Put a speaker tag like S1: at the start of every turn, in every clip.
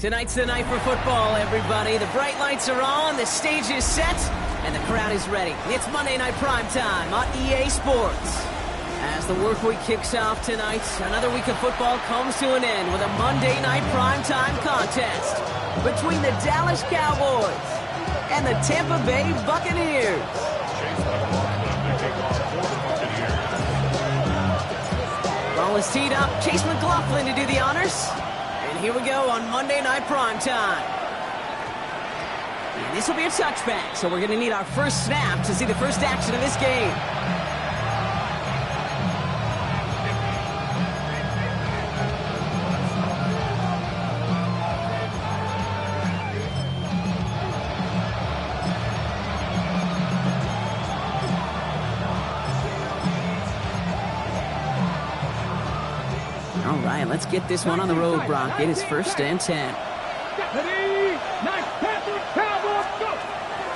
S1: Tonight's the night for football, everybody. The bright lights are on, the stage is set, and the crowd is ready. It's Monday Night Primetime on EA Sports. As the work week kicks off tonight, another week of football comes to an end with a Monday Night Primetime contest between the Dallas Cowboys and the Tampa Bay Buccaneers. Ball is teed up. Chase McLaughlin to do the honors. And here we go on Monday Night Primetime. And this will be a touchback, so we're going to need our first snap to see the first action of this game. All right, let's get this one on the road, Brock. It is 1st and 10.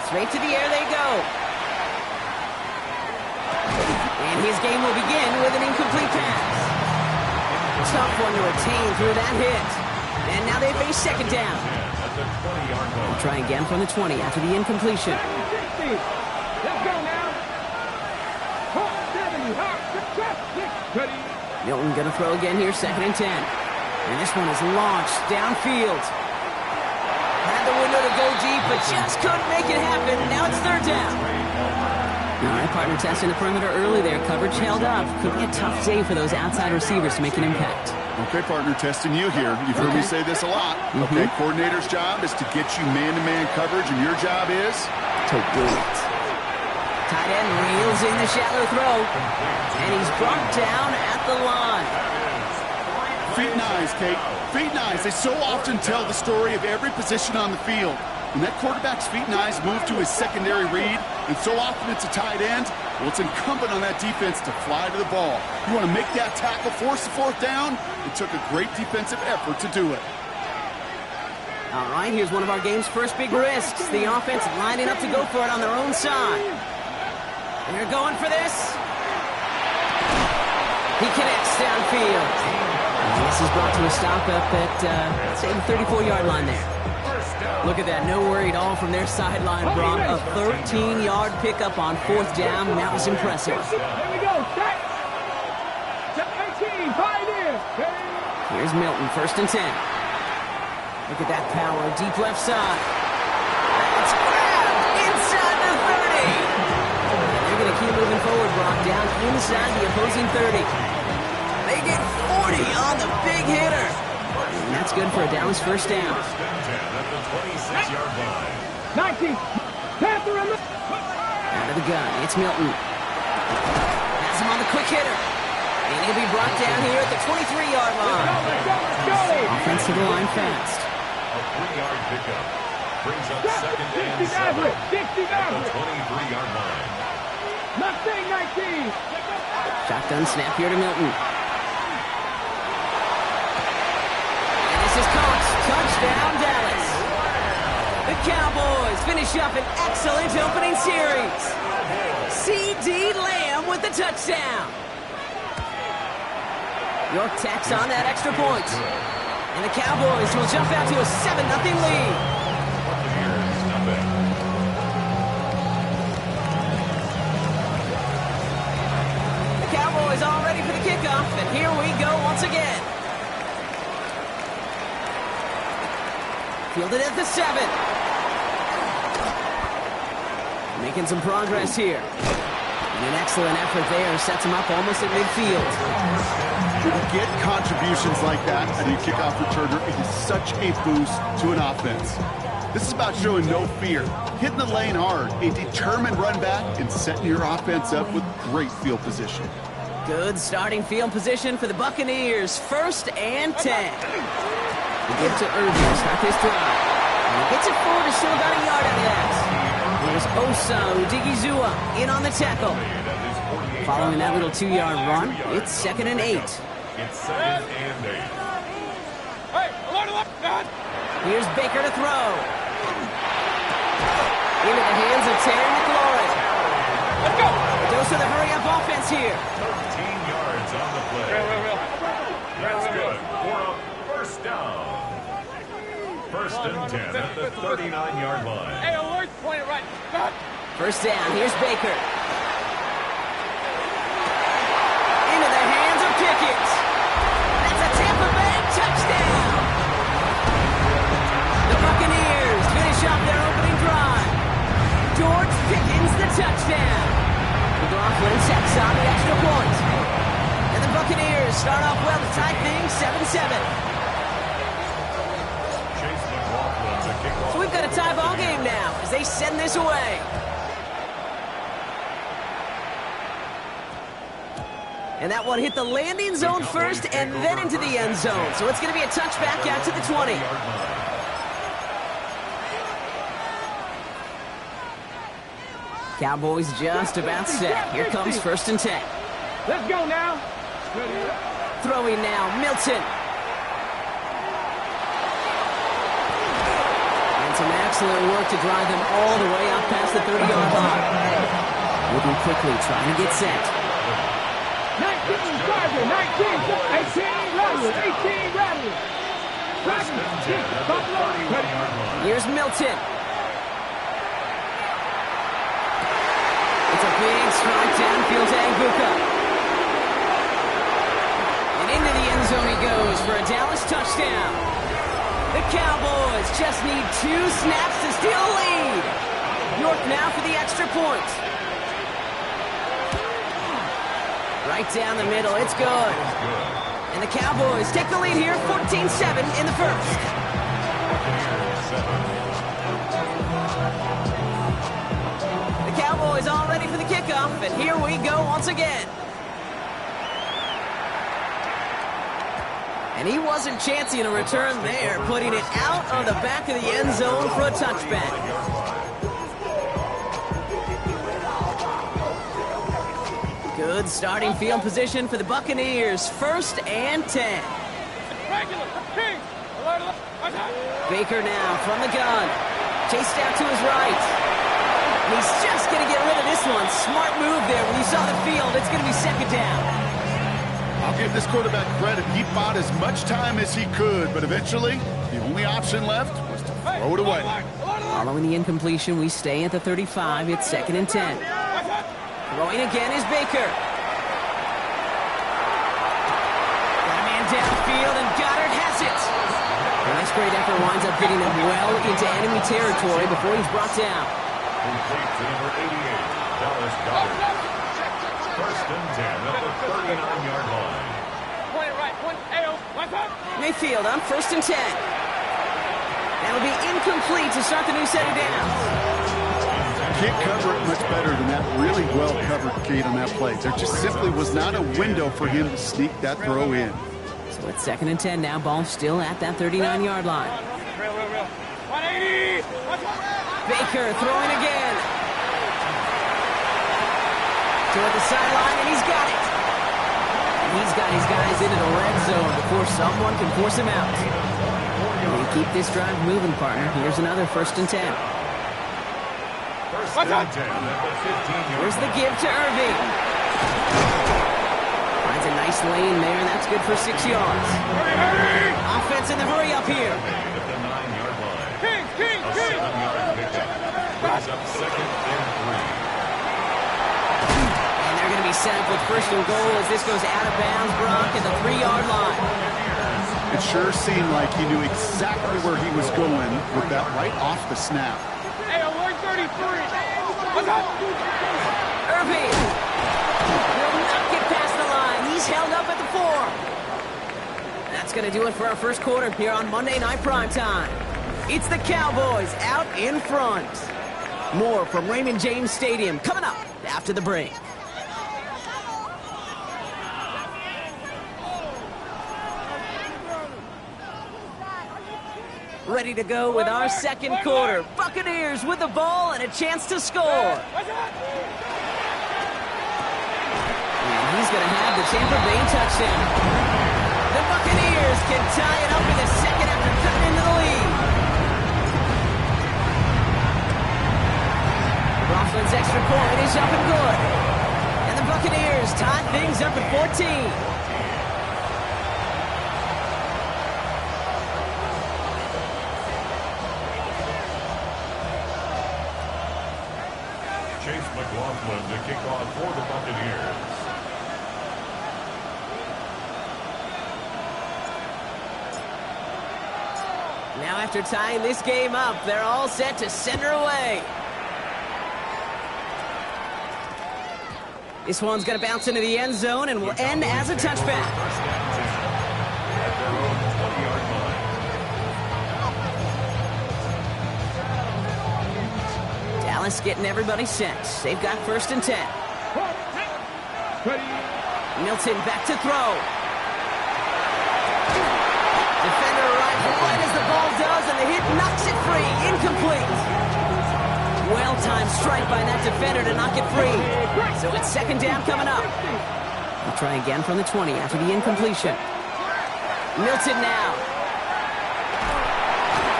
S1: Straight to the air they go. And his game will begin with an incomplete pass. Tough one to retain through that hit. And now they face second down. We'll try again from the 20 after the incompletion.
S2: Let's go now.
S1: Milton going to throw again here, 2nd and 10. And this one is launched downfield. Had the window to go deep, but just couldn't make it happen. Now it's 3rd down. All right, partner testing the perimeter early there. Coverage held up. Could be a tough day for those outside receivers to make an impact.
S3: Okay, partner, testing you here. You've heard me say this a lot. Okay, coordinator's job is to get you man-to-man coverage, and your job is
S1: to do it. Tight end reels in the shallow throw. And he's brought down at the line.
S3: Feet and eyes, Kate. Feet and eyes. They so often tell the story of every position on the field. When that quarterback's feet and eyes move to his secondary read, and so often it's a tight end, well, it's incumbent on that defense to fly to the ball. You want to make that tackle, force the 4th down? It took a great defensive effort to do it.
S1: All right, here's one of our game's first big risks. The offense lining up to go for it on their own side. They're going for this. He connects downfield. And this is brought to a stop up at, let's say, the 34-yard line there. Look at that, no worry at all from their sideline, Brock. A 13-yard pickup on 4th down, and that was impressive.
S2: Here we go, set. 18, pioneer.
S1: Here's Milton, 1st and 10. Look at that power, deep left side. It's grabbed inside the 30. And they're going to keep moving forward, Brock, down inside the opposing 30. They get 40 on the big hitter. And that's good for a Dallas 1st down.
S2: 19. Panther in the...
S1: Out of the gun, it's Milton. Has him on the quick hitter. And he'll be brought down here at the 23-yard line.
S2: Let's go.
S1: Offense to the line fast.
S4: A 3-yard pickup brings up 2nd and 7 at the 23-yard line.
S2: Nothing, 19.
S1: Shotgun snap here to Milton. And this is caught. Touchdown, Dallas. The Cowboys finish up an excellent opening series. C.D. Lamb with the touchdown. York tacks on that extra point. And the Cowboys will jump out to a 7-0 lead. The Cowboys all ready for the kickoff, and here we go once again. Fielded at the 7. Making some progress here. And an excellent effort there sets him up almost at midfield.
S3: When you get contributions like that and you kickoff returner, it is such a boost to an offense. This is about showing no fear, hitting the lane hard, a determined run back, and setting your offense up with great field position.
S1: Good starting field position for the Buccaneers. 1st and 10. We give to Irvin to start this drive. And he gets it forward, still about a yard out of that. Here's Osa Odigizua in on the tackle. Following that little 2-yard run, it's 2nd and 8.
S4: It's 2nd and 8.
S2: Hey, alert, God.
S1: Here's Baker to throw. Into the hands of Terry McLaurin.
S2: Let's go.
S1: Dose of the hurry-up offense here.
S4: 13 yards on the play. That's good for a 1st down. and 10 at the 39-yard line.
S2: Hey, alert, point it right. Got.
S1: First down, here's Baker. Into the hands of Pickett. That's a Tampa Bay touchdown. The Buccaneers finish off their opening drive. George Pickens, the touchdown. McLaughlin sets on the extra point. And the Buccaneers start off well to tie things 7-7.
S4: Chase McLaughlin to kick off.
S1: So we've got a tie ball game now as they send this away. And that one hit the landing zone first and then into the end zone. So it's going to be a touchback out to the 20. Cowboys just about set. Here comes 1st and 10.
S2: Let's go now.
S1: Throwing now, Milton. And some excellent work to drive them all the way up past the 30-yard line. Moving quickly, trying to get set.
S2: 19, Charger, 19, 18, Rattler, 18, Rattler.
S4: First and 10 at the 31-yard line.
S1: Here's Milton. It's a big strike downfield to Bucs. And into the end zone he goes for a Dallas touchdown. The Cowboys just need 2 snaps to steal a lead. York now for the extra point. Right down the middle, it's good. And the Cowboys take the lead here, 14-7 in the first. The Cowboys all ready for the kickoff, and here we go once again. And he wasn't chancing a return there, putting it out of the back of the end zone for a touchback. Good starting field position for the Buccaneers. 1st and 10. Baker now from the gun. Chased out to his right. He's just going to get rid of this one. Smart move there. When you saw the field, it's going to be 2nd down.
S3: I'll give this quarterback credit. He bought as much time as he could, but eventually, the only option left was to throw it away.
S1: Following the incompletion, we stay at the 35. It's 2nd and 10. Throwing again is Baker. Got a man downfield, and Goddard has it. And this great effort winds up getting him well into enemy territory before he's brought down.
S4: Complete to number 88, Dallas Goddard. 1st and 10 at the 39-yard line.
S2: Point it right, point, Ayo, left up.
S1: Mayfield on 1st and 10. That'll be incomplete to start the new set of downs.
S3: Can't cover it much better than that really well-covered Kate on that play. There just simply was not a window for him to sneak that throw in.
S1: So it's 2nd and 10 now. Ball still at that 39-yard line.
S2: Real. 180.
S1: Baker throwing again. Toward the sideline, and he's got it. And he's got his guys into the red zone before someone can force him out. We keep this drive moving, partner. Here's another 1st and 10.
S4: 1st and 10 at the 15-yard
S1: Here's the
S4: line.
S1: give to Irving. Finds a nice lane there, and that's good for 6 yards. Offense in the hurry up here.
S4: At the 9-yard line.
S2: King.
S4: A 7-yard pickup. Brings up 2nd and 3.
S1: And they're going to be set up with 1st and goal as this goes out of bounds, Brock, at the 3-yard line.
S3: It sure seemed like he knew exactly where he was going with that right off the snap.
S2: Hey, alert 33. What's up?
S1: Irving will not get past the line. He's held up at the 4. That's going to do it for our first quarter here on Monday Night Primetime. It's the Cowboys out in front. More from Raymond James Stadium coming up after the break. Ready to go with our second quarter. Buccaneers with the ball and a chance to score. And he's going to have the Tampa Bay touchdown. The Buccaneers can tie it up in the second after cutting into the lead. Coughlin's extra point is up and good. And the Buccaneers tie things up at 14.
S4: Chase McLaughlin to kick off for the Buccaneers.
S1: Now after tying this game up, they're all set to send her away. This one's going to bounce into the end zone and will end as a touchback. Dallas getting everybody set. They've got 1st and 10. Milton back to throw. Defender arrives right as the ball does, and the hit knocks it free. Incomplete. Well-timed strike by that defender to knock it free. So it's 2nd down coming up. We'll try again from the 20 after the incompletion. Milton now.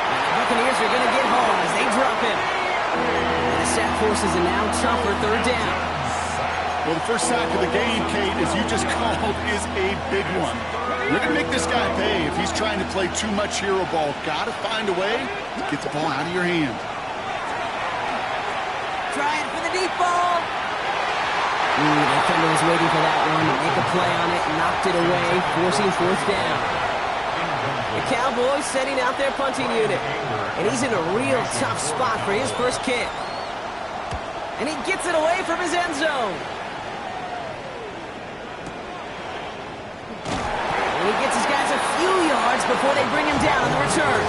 S1: And the Buccaneers are going to get home as they drop him. And the sack forces a now tougher 3rd down.
S3: Well, the first sack of the game, Kate, as you just called, is a big one. You're going to make this guy pay if he's trying to play too much hero ball. Got to find a way to get the ball out of your hand.
S1: Trying for the deep ball. The defender was waiting for that one to make a play on it, knocked it away, forcing 4th down. The Cowboys setting out their punting unit, and he's in a real tough spot for his first kick. And he gets it away from his end zone. And he gets his guys a few yards before they bring him down on the return.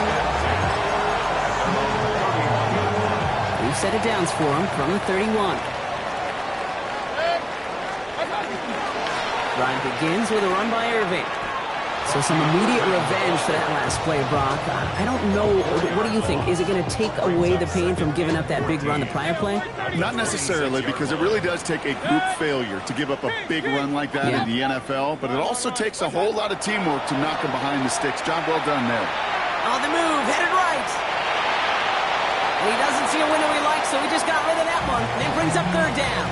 S1: 3 set of downs for him from the 31. Drive begins with a run by Irving. So some immediate revenge for that last play, Brock. I don't know. What do you think? Is it going to take away the pain from giving up that big run the prior play?
S3: Not necessarily, because it really does take a group failure to give up a big run like that in the NFL, but it also takes a whole lot of teamwork to knock him behind the sticks. Job well done there.
S1: On the move, headed right. And he doesn't see a window he likes, so he just got rid of that one. And it brings up 3rd down.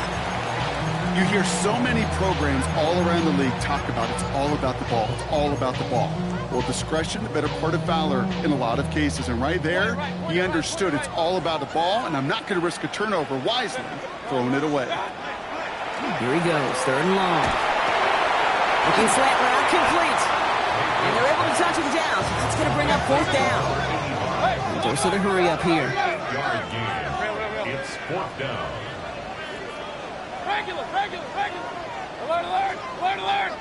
S3: You hear so many programs all around the league talk about it's all about the ball. It's all about the ball. Well, discretion, the better part of valor in a lot of cases. And right there, he understood it's all about the ball, and I'm not going to risk a turnover wisely, throwing it away.
S1: Here he goes, 3rd and long. Looking slant route, complete. And they're able to touch him down, so that's going to bring up 4th down. Dose of the hurry up here.
S4: It's 4th down.
S2: Regular. Alert, alert, alert, alert.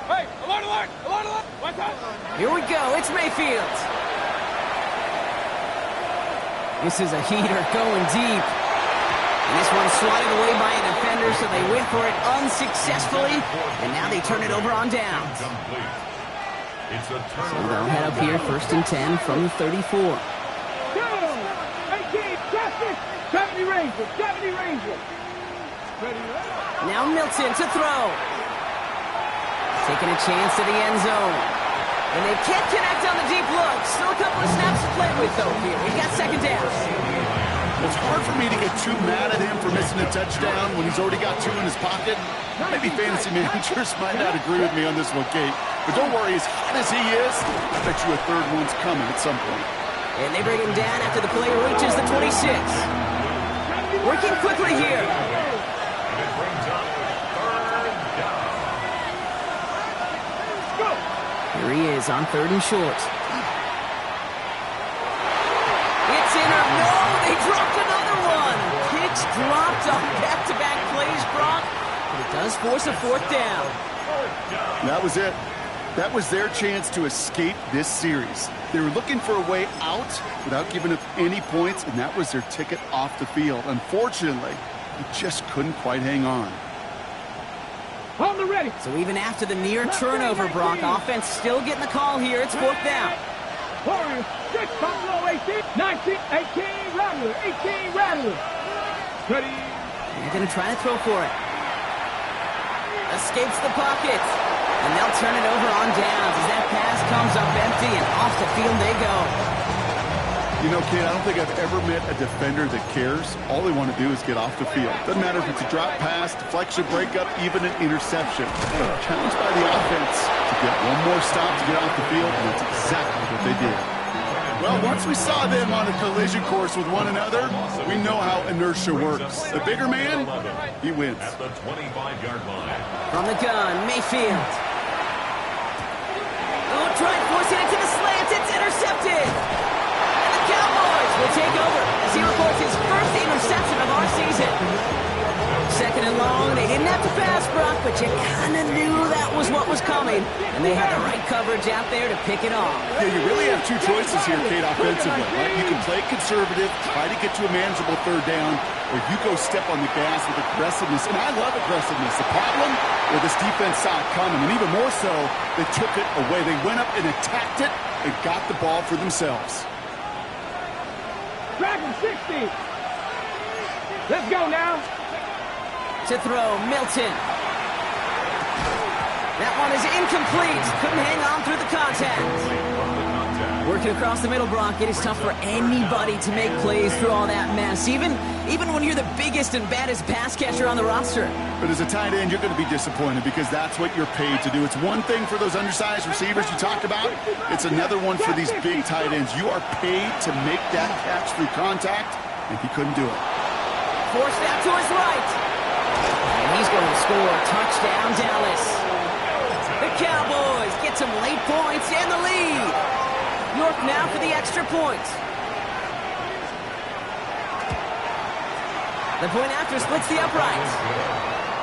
S2: Hey, alert, alert, alert, alert. What's up?
S1: Here we go, it's Mayfield. This is a heater going deep. And this one's swatted away by a defender, so they went for it unsuccessfully. And now they turn it over on downs. So they'll head up here, 1st and 10 from the 34.
S2: 18, justice. 70 Rangers.
S1: Now Milton to throw. Taking a chance to the end zone. And they can't connect on the deep look. Still a couple of snaps to play with, though, here. We've got 2nd down.
S3: It's hard for me to get too mad at him for missing a touchdown when he's already got 2 in his pocket. Maybe fantasy managers might not agree with me on this one, Kate. But don't worry, as hot as he is, I bet you a 3rd one's coming at some point.
S1: And they bring him down after the play reaches the 26. Working quickly here. Here he is on 3rd and short. It's in or no, they dropped another one. Kicks dropped on back-to-back plays, Brock. But it does force a 4th down.
S3: That was it. That was their chance to escape this series. They were looking for a way out without giving up any points, and that was their ticket off the field. Unfortunately, he just couldn't quite hang on.
S2: On the ready.
S1: So even after the near turnover, Brock, offense still getting the call here. It's 4th down.
S2: Warriors, 6, Buffalo, 18, 19, 18, Rattler, 18, Rattler. Ready.
S1: They're going to try to throw for it. Escapes the pocket. And they'll turn it over on downs as that pass comes up empty, and off the field they go.
S3: You know, kid, I don't think I've ever met a defender that cares. All they want to do is get off the field. Doesn't matter if it's a drop pass, deflection, breakup, even an interception. They're challenged by the offense to get one more stop to get off the field, and that's exactly what they did. Well, once we saw them on a collision course with one another, we know how inertia works. The bigger man, he wins.
S4: At the 25-yard line.
S1: From the gun, Mayfield. Oh, try forcing it to the slants. It's intercepted. And the Cowboys will take over as he records his first interception of our season. Second and long, they didn't have to pass, Brock, but you kind of knew that was what was coming. And they had the right coverage out there to pick it off.
S3: Yeah, you really have two choices here, Kate, offensively, right? You can play conservative, try to get to a manageable third down, or you go step on the gas with aggressiveness. And I love aggressiveness. The problem, well, this defense saw it coming, and even more so, they took it away. They went up and attacked it and got the ball for themselves.
S2: Dragon 60. Let's go now.
S1: To throw, Milton. That one is incomplete. Couldn't hang on through the contact. Working across the middle, Brock, it is tough for anybody to make plays through all that mess, even when you're the biggest and baddest pass catcher on the roster.
S3: But as a tight end, you're going to be disappointed because that's what you're paid to do. It's one thing for those undersized receivers you talked about. It's another one for these big tight ends. You are paid to make that catch through contact, and he couldn't do it.
S1: Forced out to his right. And he's going to score. Touchdown, Dallas. The Cowboys get some late points and the lead. York now for the extra point. The point after splits the uprights.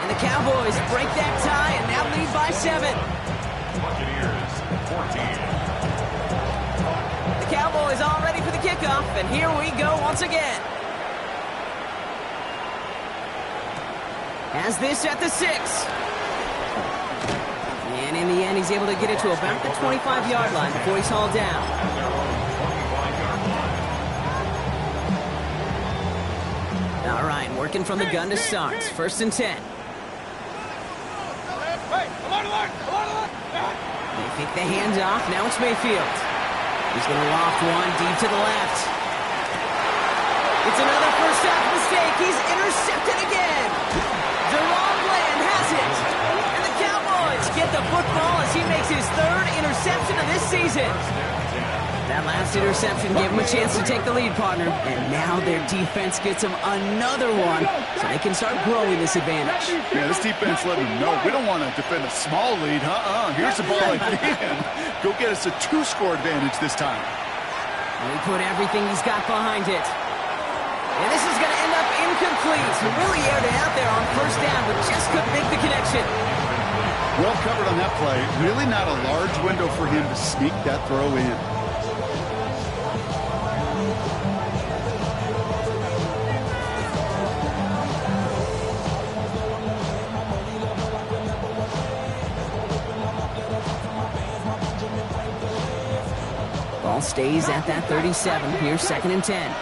S1: And the Cowboys break that tie and now lead by 7.
S4: Buccaneers, 14.
S1: The Cowboys all ready for the kickoff, and here we go once again. Has this at the 6. And in the end, he's able to get it to about the 25-yard line before he's hauled down. All right, working from the gun to start. First and 10. They pick the hand off. Now it's Mayfield. He's going to loft one deep to the left. It's another first half mistake. He's intercepted again. Jerome Bland has it. And the Cowboys get the football as he makes his 3rd interception of this season. That last interception gave him a chance to take the lead, partner. And now their defense gets them another one so they can start growing this advantage.
S3: Yeah, this defense let them know we don't want to defend a small lead. Here's the ball again. Go get us a 2-score advantage this time.
S1: He put everything he's got behind it. And this is going to end up incomplete. He really aired it out there on first down, but just couldn't make the connection.
S3: Well covered on that play. Really not a large window for him to sneak that throw in.
S1: Ball stays at that 37. Here's 2nd and 10.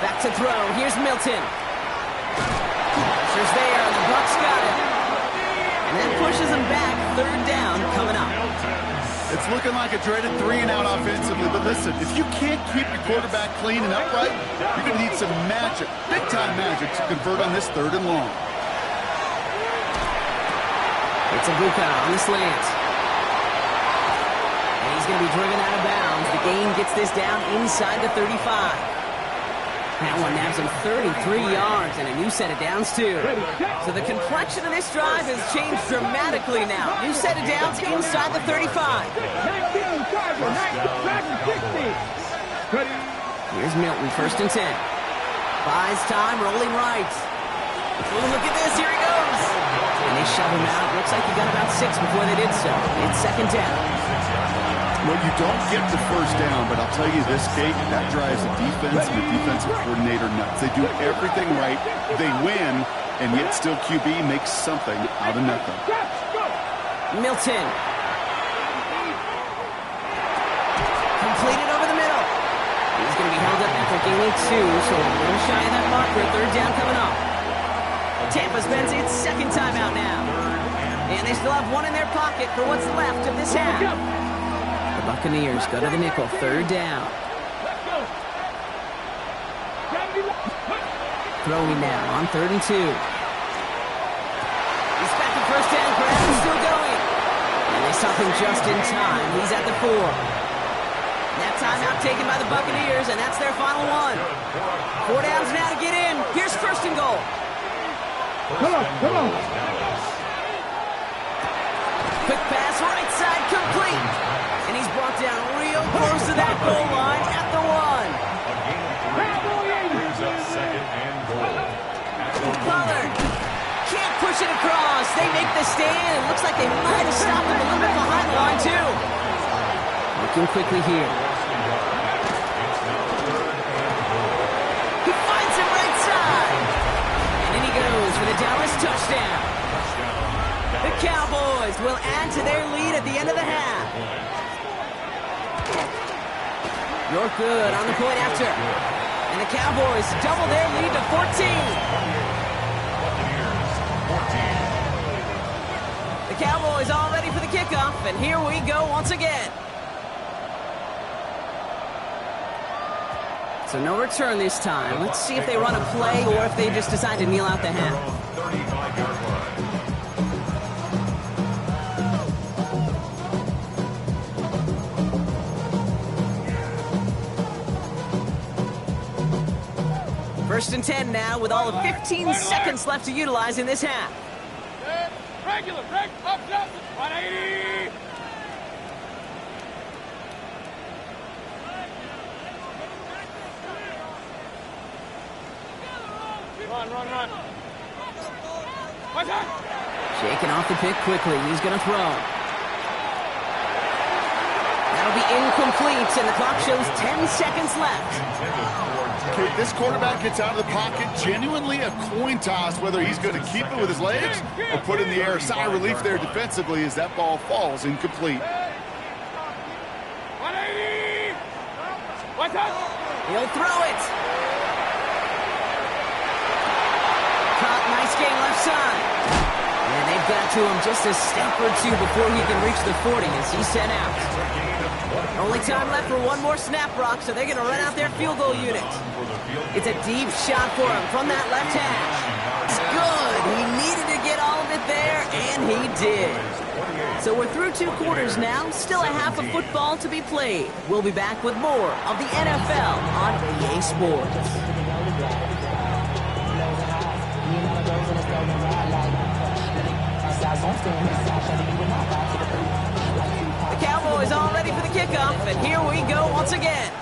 S1: Back to throw. Here's Milton. Pressure's there, and the Bucs got it. And that pushes them back. 3rd down coming up.
S3: It's looking like a dreaded 3-and-out offensively, but listen, if you can't keep your quarterback clean and upright, you're going to need some magic, big-time magic, to convert on this 3rd and long.
S1: It's a Buca on the slant. And he's going to be driven out of bounds. The gain gets this down inside the 35. That one nabs him 33 yards and a new set of downs, too. So the complexion of this drive has changed dramatically now. New set of downs inside the 35. Here's Milton, 1st and 10. Buys time, rolling right. Oh, look at this, here he goes. And they shove him out. Looks like he got about 6 before they did so. It's 2nd down.
S3: Well, you don't get the first down, but I'll tell you this, Kate, that drives the defense and the defensive coordinator nuts. They do everything right, they win, and yet still QB makes something out of nothing.
S1: Milton. Completed over the middle. He's going to be held up after gaining 2, so a little shy of that marker. 3rd down coming up. Tampa spends its 2nd timeout now. And they still have 1 in their pocket for what's left of this half. The Buccaneers go to the nickel, 3rd down. Throwing now on 3rd and 2. He's back to first down, grab is still going. And they stop him just in time. He's at the 4. That timeout taken by the Buccaneers, and that's their final one. 4 downs now to get in. Here's first and goal.
S2: Come on.
S1: Quick pass, right side, complete. And he's brought down real close to that goal line at the 1.
S4: Brings up second and goal.
S1: Pollard can't push it across. They make the stand. It looks like they might have stopped him a little bit behind the line, too. Looking quickly here. He finds him right side. And in he goes for the Dallas touchdown. The Cowboys will add to their lead at the end of the half. You're good on the point after. And the Cowboys double their lead to 14. The Cowboys all ready for the kickoff, and here we go once again. So no return this time. Let's see if they run a play or if they just decide to kneel out the half.
S4: 35-yard line.
S1: First and 10 now with all of 15 seconds left to utilize in this half.
S2: Regular, up, 180. Run. What's that?
S1: Shaking off the pick quickly. He's going to throw. That'll be incomplete, and the clock shows 10 seconds left.
S3: Okay, this quarterback gets out of the pocket, genuinely a coin toss whether he's going to keep it with his legs or put it in the air. Sigh of relief there defensively as that ball falls incomplete.
S2: 180. What's that?
S1: He'll throw it. Caught, nice game left side. And they've got to him just a step or two before he can reach the 40 as he's sent out. Only time left for one more snap, Brock, so they're going to run out their field goal unit. It's a deep shot for him from that left hash. It's good. He needed to get all of it there, and he did. So we're through 2 quarters now. Still a half of football to be played. We'll be back with more of the NFL on EA Sports. The Cowboys all ready for the kickoff, and here we go once again.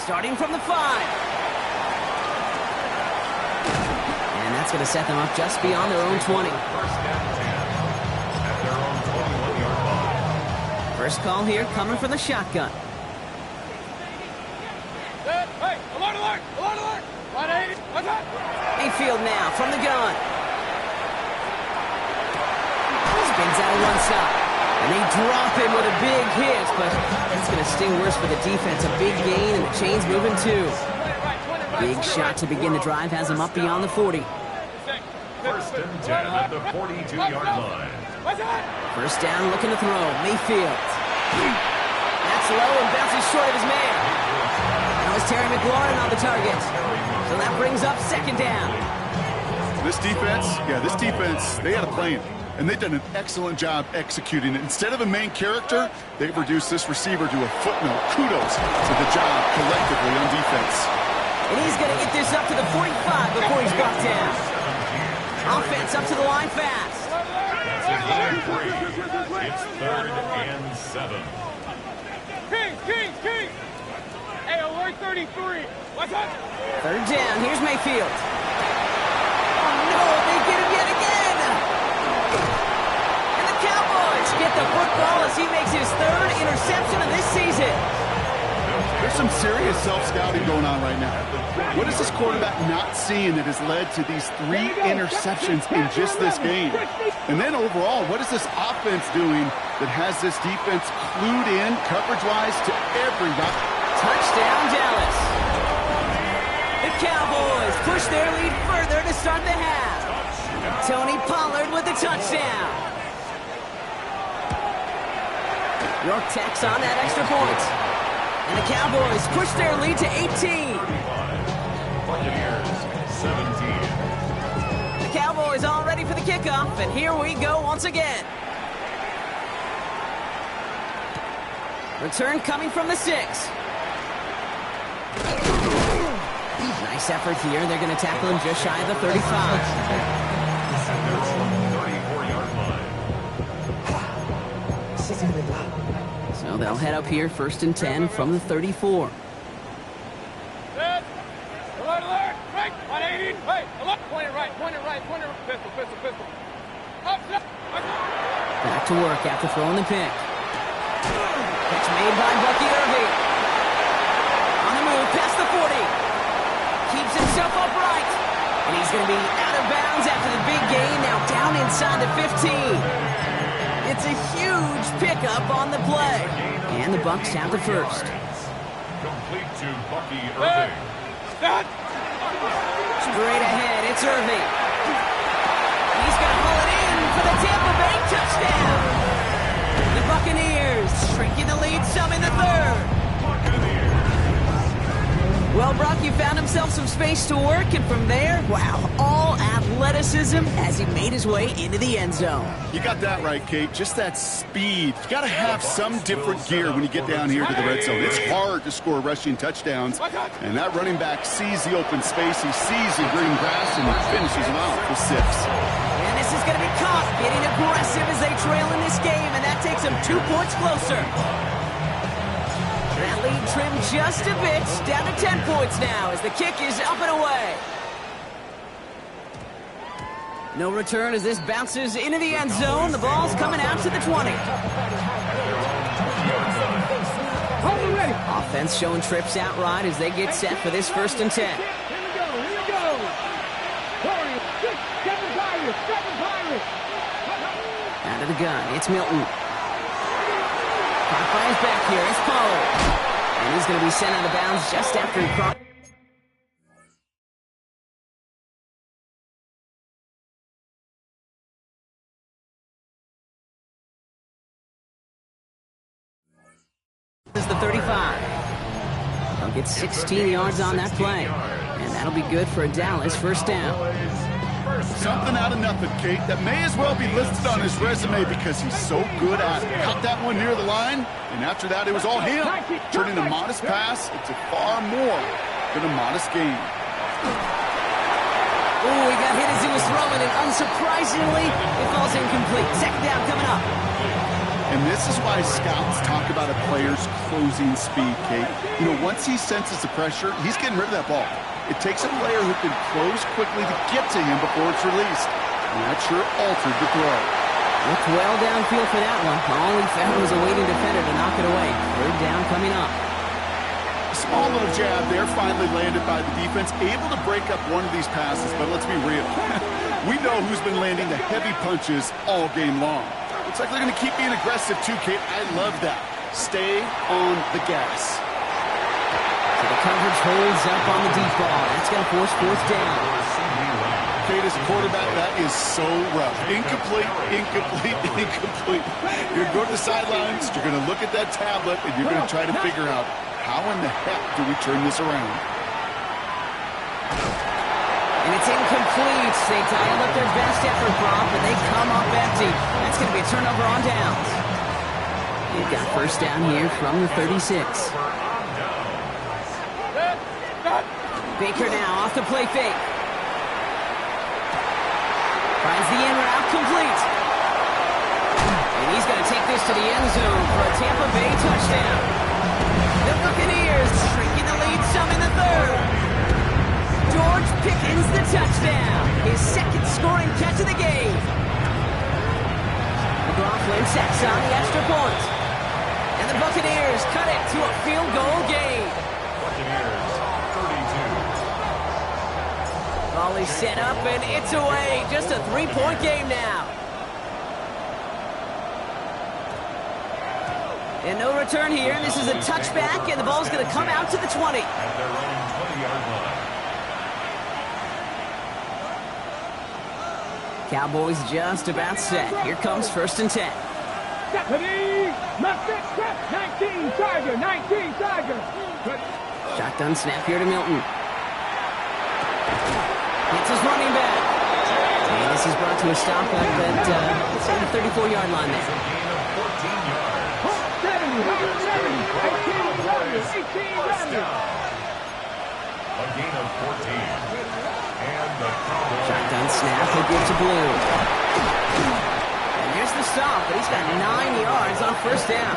S1: Starting from the 5. And that's going to set them up just beyond their own 20. First call here coming from the shotgun.
S2: Hey, alert! 180. What's that?
S1: Mayfield now from the gun. Spins out of one side. And they drop him with a big hit, but it's going to sting worse for the defense. A big gain, and the chain's moving too. Big shot to begin the drive has him up beyond the 40.
S4: First and 10 at the 42-yard line.
S1: First down, looking to throw. Mayfield. That's low and bounces short of his man. Now it's Terry McLaurin on the target. So that brings up second down.
S3: This defense, they had a plan. And they've done an excellent job executing it. Instead of a main character, they've reduced this receiver to a footnote. Kudos to the job collectively on defense.
S1: And he's going to get this up to the 45 before he's brought down. Offense up to the line fast.
S4: That's a game 3. It's 3rd and 7.
S2: King. Hey, alert 33. What's up?
S1: Third down. Here's Mayfield. Oh, no. They get him yet again. And the Cowboys get the football as he makes his 3rd interception of this season.
S3: There's some serious self-scouting going on right now. What is this quarterback not seeing that has led to these 3 interceptions in just this game? And then overall, what is this offense doing that has this defense clued in coverage-wise to everybody?
S1: Touchdown, Dallas. The Cowboys push their lead further to start the half. Tony Pollard with the touchdown. York tacks on that extra point. And the Cowboys push their lead to 18.
S4: Buccaneers 17.
S1: The Cowboys all ready for the the kickoff, and here we go once again. Return coming from the 6. Nice effort here. They're going to tackle him just shy of the 35. So they'll head up here, 1st and 10 from the 34.
S2: Alert, alert! Right! 180! Hey, alert! Point it right, point it right, point it right. Pistol, pistol, pistol. Up, up.
S1: Back to work after throwing the pick. Catch made by Bucky Irving. On the move, past the 40. Keeps himself upright. And he's going to be out of bounds after the big gain. Now down inside the 15. It's a huge pickup on the play. And the Bucs have the first.
S4: Complete to Bucky Irving.
S1: Straight ahead, it's Irving. He's going to pull it in for the Tampa Bay touchdown. The Buccaneers shrinking the lead some in the 3rd. Well, Brock, you found himself some space to work, and from there, wow, all athleticism as he made his way into the end zone.
S3: You got that right, Kate. Just that speed. You got to have some different gear when you get down here to the red zone. It's hard to score rushing touchdowns, and that running back sees the open space. He sees the green grass and finishes it off with 6.
S1: And this is going to be caught, getting aggressive as they trail in this game, and that takes them 2 points closer. That lead trimmed just a bit, down to 10 points now as the kick is up and away. No return as this bounces into the end zone. The ball's coming out to the 20. Offense showing trips outright as they get set for this 1st and 10.
S2: Here we go, here we go. Warriors, 7 Pirates, 7 Pirates.
S1: Out of the gun, it's Milton. Caught by his back here, it's Poe. And he's going to be sent out of bounds just after he crossed. This is the 35. They'll get 16 yards on that play. And that'll be good for a Dallas 1st down.
S3: Something out of nothing, Kate. That may as well be listed on his resume because he's so good at it. Caught that one near the line, and after that, it was all him. Turning a modest pass into far more than a modest gain.
S1: Oh, he got hit as he was throwing, and unsurprisingly, it falls incomplete. 2nd down coming up.
S3: And this is why scouts talk about a player's closing speed, Kate. You know, once he senses the pressure, he's getting rid of that ball. It takes a player who can close quickly to get to him before it's released. And that sure altered the throw.
S1: Looked well downfield for that one. All he found was a waiting defender to knock it away. 3rd down coming up.
S3: A small little jab there, finally landed by the defense. Able to break up one of these passes, but let's be real. We know who's been landing the heavy punches all game long. Looks like they're going to keep being aggressive too, Kate. I love that. Stay on the gas.
S1: So the coverage holds up on the deep ball. That's going to force 4th down.
S3: Kate, as a quarterback, that is so rough. Incomplete, incomplete, incomplete. You're going to go to the sidelines, you're going to look at that tablet, and you're going to try to figure out how in the heck do we turn this around.
S1: And it's incomplete. They dialed up their best effort, Brock, but they come up empty. That's going to be a turnover on downs. They've got 1st down here from the 36. Baker now off the play fake. Finds the in route complete. And he's going to take this to the end zone for a Tampa Bay touchdown. The Buccaneers shrinking the lead some in the 3rd. George Pickens the touchdown. His 2nd scoring catch of the game. McLaughlin sets on the extra point. And the Buccaneers cut it to a field goal game.
S4: Buccaneers 32.
S1: Volley set up and it's away. Just a 3-point game now. And no return here. This is a touchback, and the ball's going to come out to the 20.
S4: At their own 20-yard line.
S1: Cowboys just about set. Here comes 1st and 10.
S2: Stephanie, 19 Tiger, 19 Tiger.
S1: Shotgun snap here to Milton. Hits his running back. And his This is brought to a stop up at, let's say, the 34-yard line there.
S4: A gain of 14. And the Cowboys.
S1: Shotgun snap, he'll give to Blue. And here's the stop, but he's got 9 yards on first down.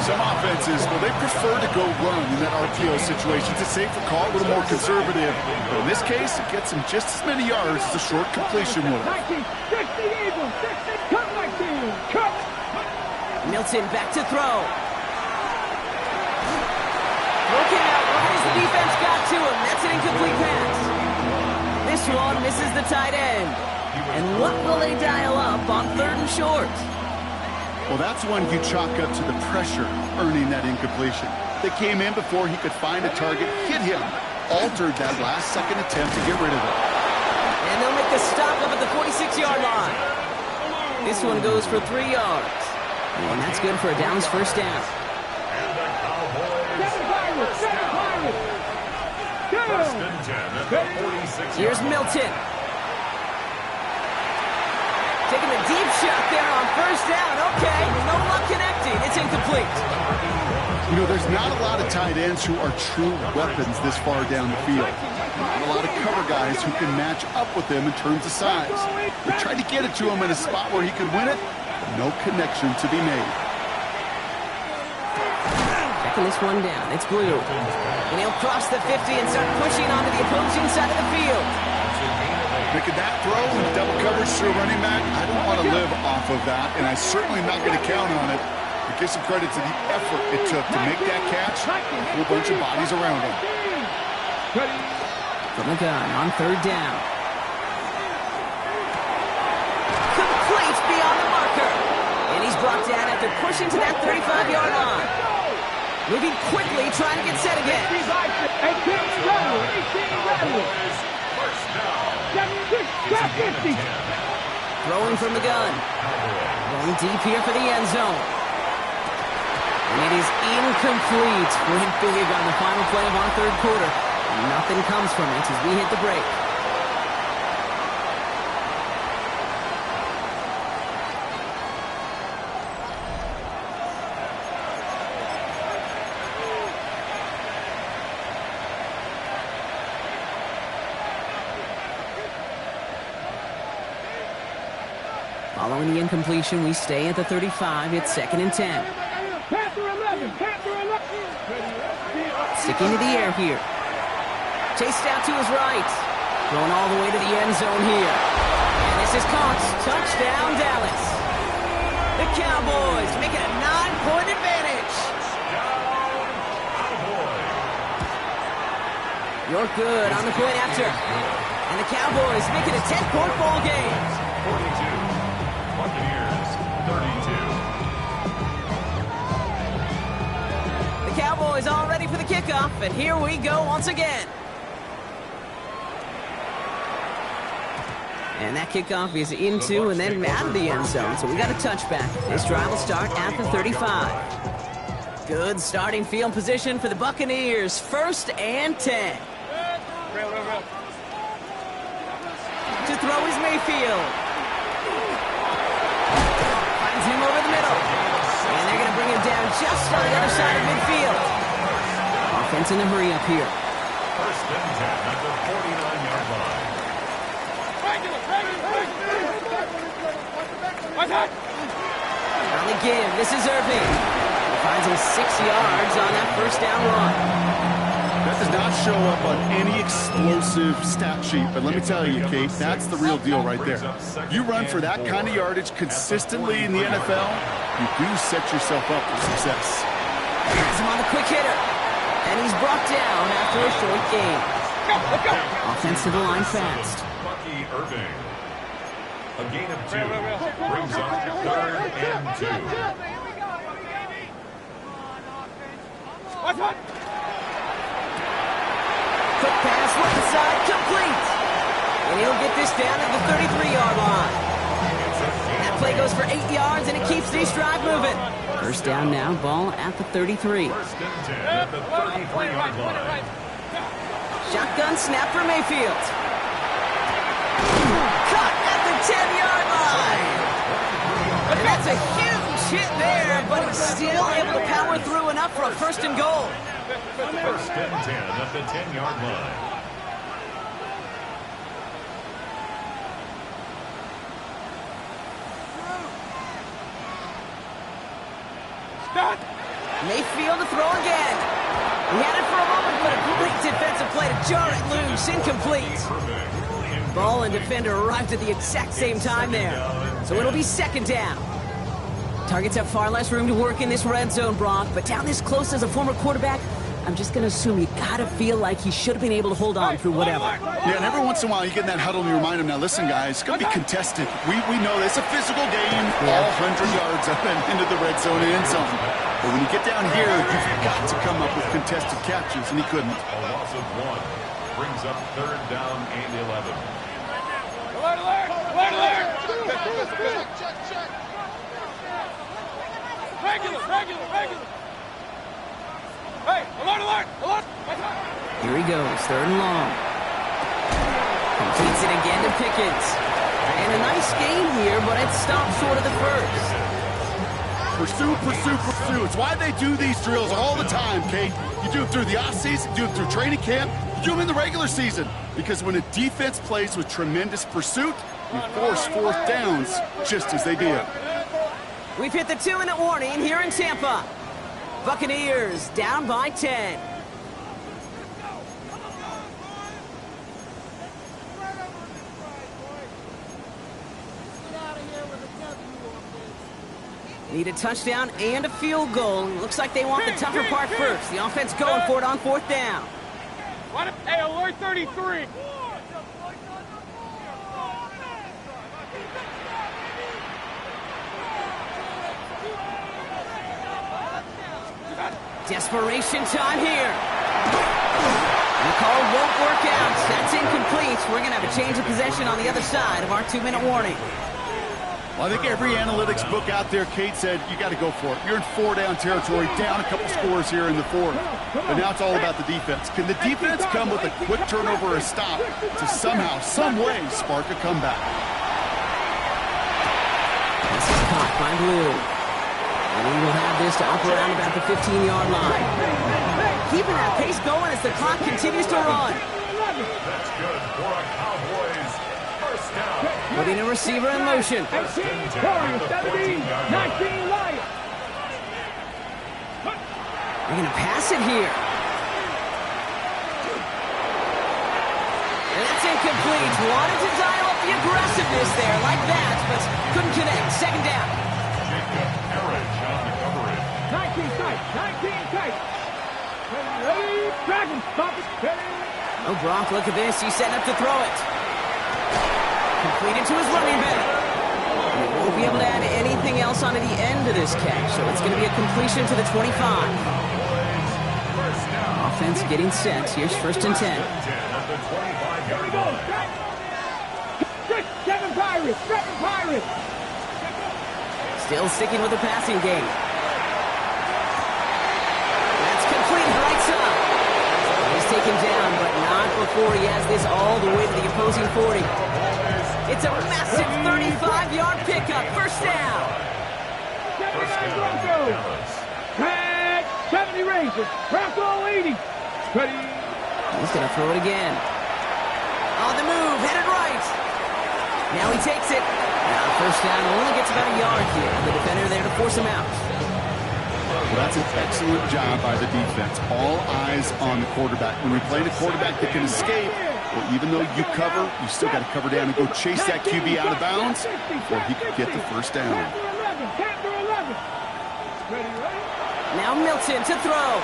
S3: Some offenses, well, they prefer to go run in that RPO situation. It's a safer call, a little more conservative. But in this case, it gets him just as many yards as a short completion would have.
S1: Milton back to throw. Looking out right as the defense got to him. That's an incomplete pass. This one misses the tight end. And what will they dial up on 3rd and short?
S3: Well, that's one you chalk up to the pressure earning that incompletion. They came in before he could find a target, hit him, altered that last-second attempt to get rid of it.
S1: And they'll make the stop up at the 46-yard line. This one goes for 3 yards. And that's good for a Downs first down.
S4: And the Cowboys. First and 10 at the 46.
S1: Here's Milton. Taking a deep shot there on first down. Okay, no luck connecting. It's incomplete.
S3: You know, there's not a lot of tight ends who are true weapons this far down the field. Not a lot of cover guys who can match up with them in terms of size. They tried to get it to him in a spot where he could win it, but no connection to be made.
S1: Checking this one down. It's Blue. And he'll cross the 50 and start pushing onto the opposing side of the field.
S3: Making that throw with double coverage to a running back, I don't want to live off of that, and I certainly am not going to count on it. But give some credit to the effort it took to make that catch, a whole bunch of bodies around him.
S1: From the gun on 3rd down. Complete beyond the marker. And he's brought down after pushing to that 35-yard line. Moving quickly, trying to get set again. Throwing from the gun. Going deep here for the end zone. And it is incomplete. Went big on the final play of our 3rd quarter. Nothing comes from it as we hit the break. Following the incompletion, we stay at the 35. It's 2nd and 10. Sticking to the air here. Chased out to his right. Going all the way to the end zone here. And this is caught. Touchdown, Dallas. The Cowboys make it a 9-point advantage. You're good on the point after. And the Cowboys make it a 10-point ball game.
S4: 42. Buccaneers, 32.
S1: The Cowboys all ready for the kickoff, and here we go once again. And that kickoff is into and then out of the end zone, so we got a touchback. This drive will start at the 35. Good starting field position for the Buccaneers. 1st and 10. To throw is Mayfield. Finds him over the middle. And they're going to bring him down just on the other side of midfield. Offense in a hurry up here.
S4: 1st and 10 at the 49-yard line.
S1: On the give, this is Irving. He finds him 6 yards on that first down run.
S3: That does not show up on any explosive stat sheet, but let me tell you, Kate, that's the real deal right there. You run for that kind of yardage consistently in the NFL, you do set yourself up for success.
S1: Has him on the quick hitter. And he's brought down after a short gain. Offense to the line fast.
S4: Bucky Irving. A gain of 2 brings up 3rd and 2.
S1: Quick pass, left side, complete. And he'll get this down at the 33-yard line. That play goes for 8 yards, and it keeps this drive moving. First down now, ball at the 33.
S4: 1st and 10 at the 33-yard line.
S1: Shotgun snap for Mayfield. Cut! 10-yard line. And that's a huge hit there, but he's still able to power through enough for a first and goal.
S4: First and 10 at the 10-yard line.
S2: Stop.
S1: Mayfield to throw again. He had it for a moment, but a great defensive play to jar it loose. Incomplete. Ball and defender arrived at the exact same time there. So it'll be second down. Targets have far less room to work in this red zone, Brock, but down this close as a former quarterback, I'm just going to assume you got to feel like he should have been able to hold on through whatever.
S3: Yeah, and every once in a while you get in that huddle and you remind him, now listen, guys, it's going to be contested. We know it's a physical game, all 100 yards up and into the red zone and end zone. But when you get down here, you've got to come up with contested catches, and he couldn't.
S4: A loss of 1 brings up third down and 11.
S2: Alert, alert! Alert, alert! Check. Regular. Hey, alert!
S1: Here he goes, third and long. Completes it again to Pickens. And a nice gain here, but it stopped short of the first.
S3: Pursue. It's why they do these drills all the time, Kate. You do it through the offseason, you do it through training camp, you do them in the regular season. Because when a defense plays with tremendous pursuit, you force fourth downs just as they did.
S1: We've hit the 2-minute warning here in Tampa. Buccaneers down by 10. Need a touchdown and a field goal. Looks like they want the tougher part first. The offense going for it on fourth down.
S2: Hey, alert 33.
S1: Desperation time here. The call won't work out. That's incomplete. We're going to have a change of possession on the other side of our 2-minute warning.
S3: Well, I think every analytics book out there, Kate said, you got to go for it. You're in 4-down territory, down a couple scores here in the fourth. But now it's all about the defense. Can the defense come with a quick turnover or a stop to somehow, some way, spark a comeback?
S1: This is caught by Blue. And he will have this to up around about the 15-yard line. Keeping that pace going as the clock continues to run.
S4: That's good for a Cowboys first down.
S1: Putting a receiver in motion.
S2: 18, Warriors, 17, 19, Lions.
S1: They're going to pass it here. And that's incomplete. Wanted to dial up the aggressiveness there like that, but couldn't connect. Second down. Oh, Brock, look at this. He's setting up to throw it. Completed to his running back. He won't be able to add anything else onto the end of this catch, so it's going to be a completion to the 25. Offense getting set. Here's first and 10.
S2: Seven Pirates.
S1: Still sticking with the passing game. That's complete right side. He's taken down, but not before he has this all the way to the opposing 40. It's a massive 35-yard pickup. First down.
S2: 79 Broncos. Tag 70 Rangers. Bronco 80. Ready.
S1: He's going to throw it again. On the move, headed right. Now he takes it. Now first down only gets about a yard here. The defender there to force him out.
S3: Well, that's an excellent job by the defense. All eyes on the quarterback. When we play a quarterback that can escape, well, even though you cover, you still got to cover down and go chase that QB out of bounds before he can get the first down.
S1: Now Milton to throw.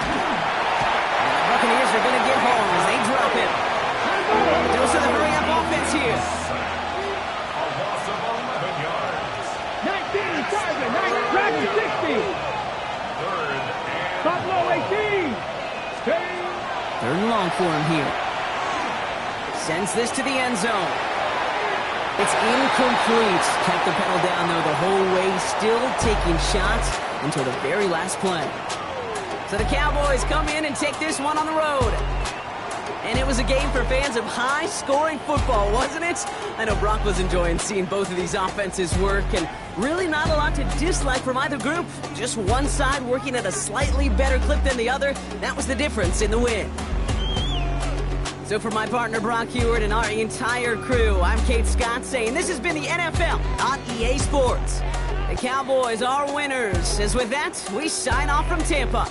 S1: And the Buccaneers are going to get home as they drop him. Those are the hurry-up offense here.
S4: A loss of 11 yards.
S2: 19, Tiger, 60.
S4: Third and
S2: Buffalo 18.
S1: Third and long for him here. Sends this to the end zone. It's incomplete. Kept the pedal down, though, the whole way. Still taking shots until the very last play. So the Cowboys come in and take this one on the road. And it was a game for fans of high-scoring football, wasn't it? I know Brock was enjoying seeing both of these offenses work, and really not a lot to dislike from either group. Just one side working at a slightly better clip than the other. That was the difference in the win. So for my partner Brock Heward and our entire crew, I'm Kate Scott saying this has been the NFL on EA Sports. The Cowboys are winners. As with that, we sign off from Tampa.